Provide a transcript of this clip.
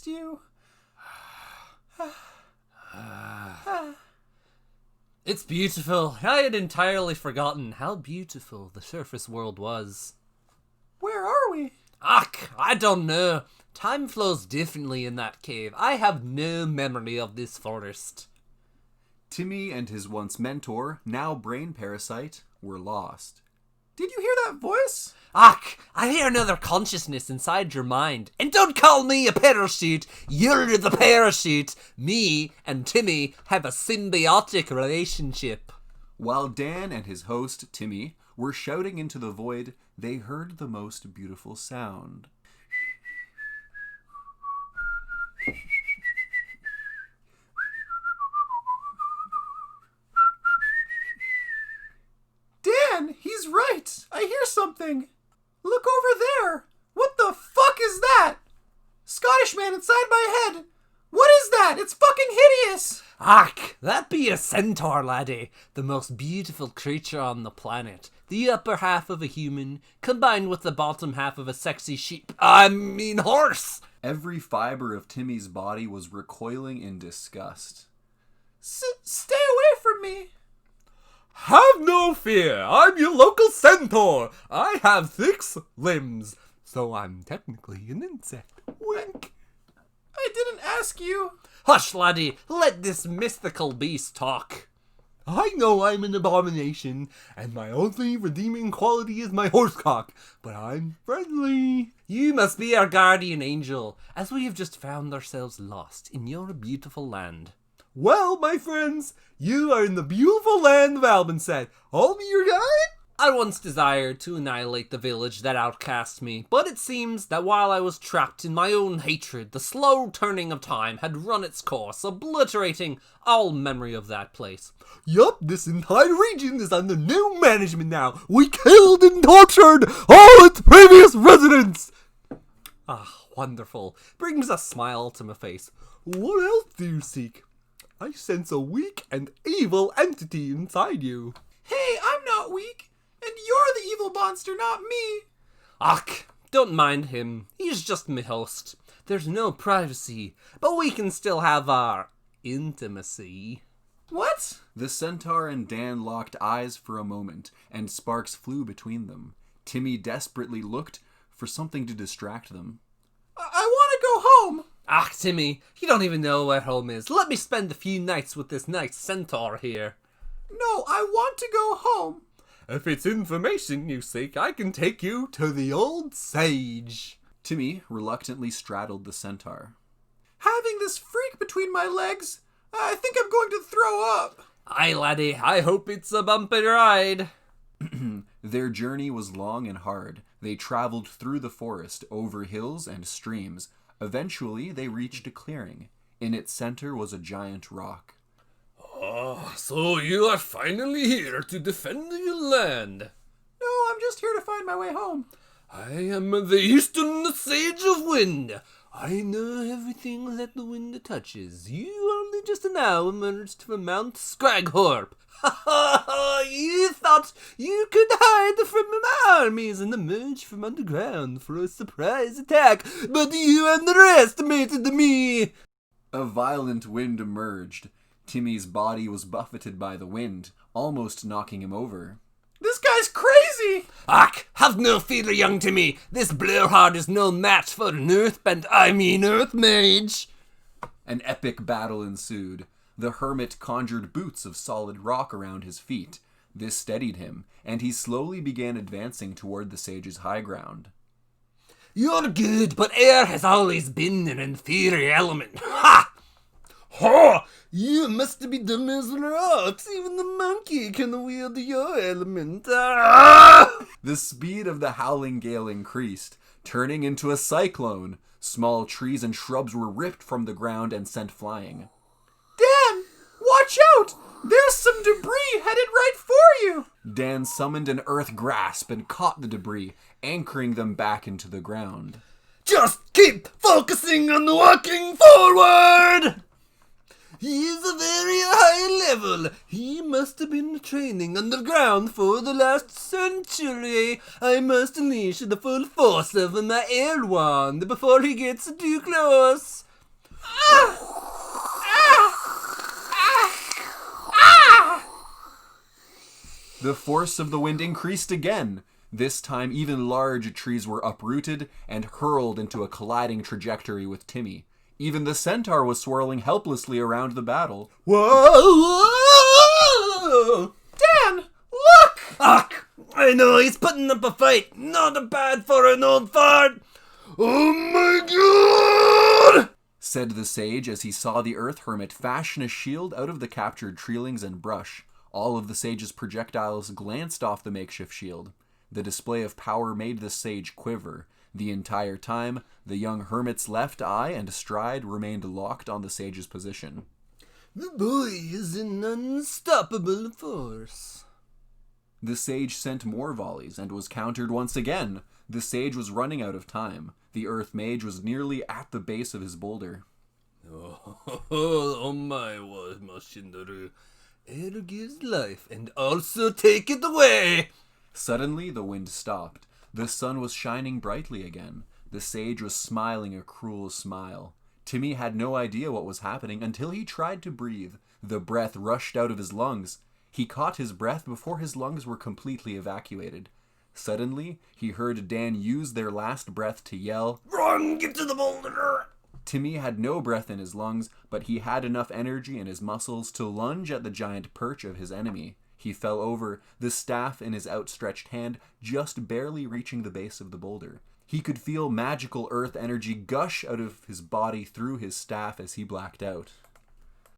you. It's beautiful. I had entirely forgotten how beautiful the surface world was. Where are we? Ach, I don't know. Time flows differently in that cave. I have no memory of this forest. Timmy and his once mentor, now brain parasite, were lost. Did you hear that voice? Ach, I hear another consciousness inside your mind. And don't call me a parachute. You're the parachute. Me and Timmy have a symbiotic relationship. While Dan and his host, Timmy, were shouting into the void, they heard the most beautiful sound. Dan, he's right. I hear something. Look over there. What the fuck is that? Scottish man inside my head. What is that? It's fucking hideous. Ach, that be a centaur, laddie. The most beautiful creature on the planet. The upper half of a human, combined with the bottom half of a sexy horse. Every fiber of Timmy's body was recoiling in disgust. Stay away from me. Have no fear, I'm your local centaur. I have 6 limbs, so I'm technically an insect. Wink. I didn't ask you. Hush, laddie, let this mythical beast talk. I know I'm an abomination, and my only redeeming quality is my horsecock, but I'm friendly. You must be our guardian angel, as we have just found ourselves lost in your beautiful land. Well, my friends, you are in the beautiful land of Albinsett. I'll be your guide. I once desired to annihilate the village that outcast me, but it seems that while I was trapped in my own hatred, the slow turning of time had run its course, obliterating all memory of that place. Yup, this entire region is under new management now. We killed and tortured all its previous residents. Ah, wonderful. Brings a smile to my face. What else do you seek? I sense a weak and evil entity inside you. Hey, I'm not weak. And you're the evil monster, not me. Ach, don't mind him. He's just my host. There's no privacy, but we can still have our intimacy. What? The centaur and Dan locked eyes for a moment, and sparks flew between them. Timmy desperately looked for something to distract them. I want to go home. Ach, Timmy, you don't even know where home is. Let me spend a few nights with this nice centaur here. No, I want to go home. If it's information you seek, I can take you to the old sage. Timmy reluctantly straddled the centaur. Having this freak between my legs, I think I'm going to throw up. Aye, laddie, I hope it's a bumpy ride. Their journey was long and hard. They traveled through the forest, over hills and streams. Eventually, they reached a clearing. In its center was a giant rock. Oh, so you are finally here to defend your land. No, I'm just here to find my way home. I am the Eastern Sage of Wind. I know everything that the wind touches. You only just now emerged from Mount Scraghorp. Ha ha ha! You thought you could hide from my armies and emerge from underground for a surprise attack, but you underestimated me. A violent wind emerged. Timmy's body was buffeted by the wind, almost knocking him over. This guy's crazy! Ach, have no fear, young Timmy. This blowhard is no match for an earth mage. An epic battle ensued. The hermit conjured boots of solid rock around his feet. This steadied him, and he slowly began advancing toward the sage's high ground. You're good, but air has always been an inferior element. Ha! Ha! You must be dumb as rocks. Even the monkey can wield your element. Ah! The speed of the howling gale increased, turning into a cyclone. Small trees and shrubs were ripped from the ground and sent flying. Dan, watch out! There's some debris headed right for you! Dan summoned an earth grasp and caught the debris, anchoring them back into the ground. Just keep focusing on walking forward! He's a very high level. He must have been training underground for the last century. I must unleash the full force of my air wand before he gets too close. The force of the wind increased again. This time, even large trees were uprooted and hurled into a colliding trajectory with Timmy. Even the centaur was swirling helplessly around the battle. Whoa! Dan, look! Ugh! I know he's putting up a fight. Not bad for an old fart. Oh my god! Said the sage as he saw the earth hermit fashion a shield out of the captured treelings and brush. All of the sage's projectiles glanced off the makeshift shield. The display of power made the sage quiver. The entire time, the young hermit's left eye and stride remained locked on the sage's position. The boy is an unstoppable force. The sage sent more volleys and was countered once again. The sage was running out of time. The earth mage was nearly at the base of his boulder. Oh my, what must you do? Air gives life and also take it away. Suddenly, the wind stopped. The sun was shining brightly again. The sage was smiling a cruel smile. Timmy had no idea what was happening until he tried to breathe. The breath rushed out of his lungs. He caught his breath before his lungs were completely evacuated. Suddenly, he heard Dan use their last breath to yell, Run, get to the boulder! Timmy had no breath in his lungs, but he had enough energy in his muscles to lunge at the giant perch of his enemy. He fell over, the staff in his outstretched hand just barely reaching the base of the boulder. He could feel magical earth energy gush out of his body through his staff as he blacked out.